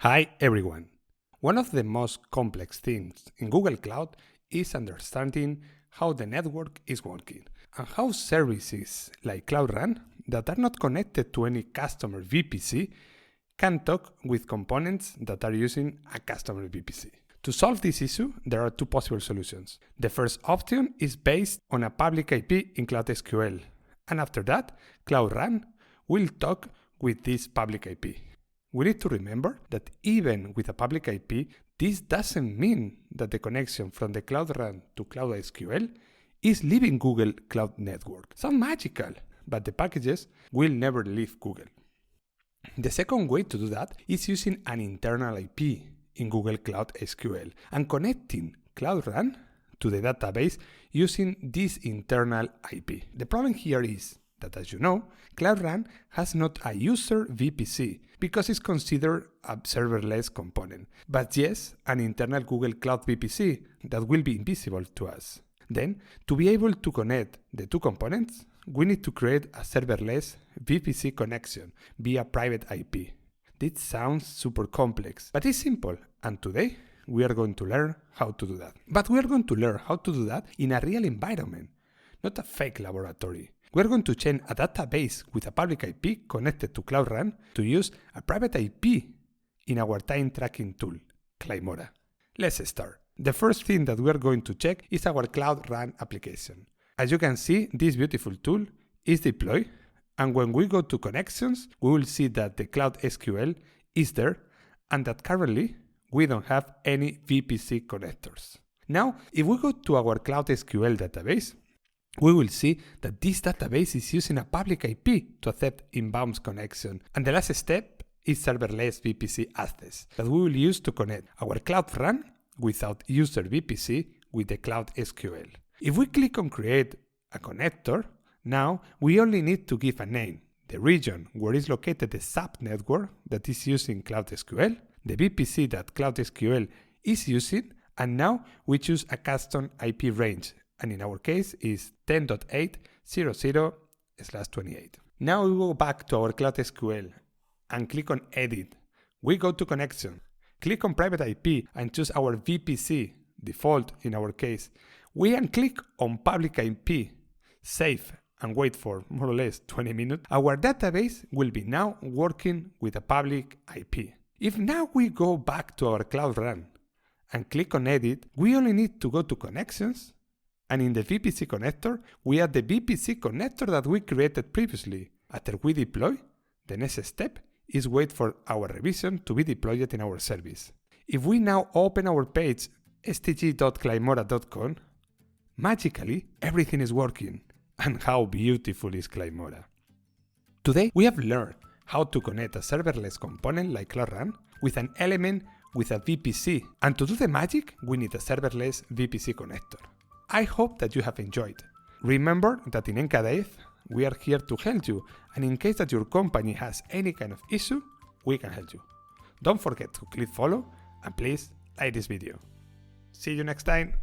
Hi everyone! One of the most complex things in Google Cloud is understanding how the network is working and how services like cloudrun that are not connected to any customer VPC can talk with components that are using a customer VPC. To solve this issue, there are two possible solutions. The first option is based on a public IP in Cloud SQL, and after that, cloudrun will talk with this public IP. We need to remember that even with a public IP, this doesn't mean that the connection from the cloudrun to Cloud SQL is leaving Google Cloud Network. Sounds magical, but the packages will never leave Google. The second way to do that is using an internal IP in Google Cloud SQL and connecting cloudrun to the database using this internal IP. The problem here is that, as you know, cloudrun has not a user VPC because it's considered a serverless component, but yes, an internal Google Cloud VPC that will be invisible to us. Then, to be able to connect the two components, we need to create a serverless VPC connection via private IP. This sounds super complex, but it's simple, and today we are going to learn how to do that. But we are going to learn how to do that in a real environment, not a fake laboratory. We're going to change a database with a public IP connected to cloudrun to use a private IP in our time tracking tool, Climora. Let's start. The first thing that we're going to check is our cloudrun application. As you can see, this beautiful tool is deployed, and when we go to connections, we will see that the Cloud SQL is there and that currently we don't have any VPC connectors. Now, if we go to our Cloud SQL database, we will see that this database is using a public IP to accept inbound connection. And the last step is serverless VPC access that we will use to connect our cloudrun without user VPC with the Cloud SQL. If we click on create a connector, now we only need to give a name, the region where is located the subnetwork that is using Cloud SQL, the VPC that Cloud SQL is using, and now we choose a custom IP range, and in our case is 10.8.00/28. Now we go back to our Cloud SQL and click on Edit. We go to Connection, click on Private IP and choose our VPC, default in our case. We unclick on Public IP, save and wait for more or less 20 minutes. Our database will be now working with a public IP. If now we go back to our cloudrun and click on Edit, we only need to go to Connections, and in the VPC connector, we add the VPC connector that we created previously. After we deploy, the next step is wait for our revision to be deployed in our service. If we now open our page stg.climora.com, magically everything is working. And how beautiful is Climora. Today we have learned how to connect a serverless component like cloudrun with an element with a VPC, and to do the magic we need a serverless VPC connector. I hope that you have enjoyed. Remember that in Encadev we are here to help you, and in case that your company has any kind of issue, we can help you. Don't forget to click follow and please like this video. See you next time.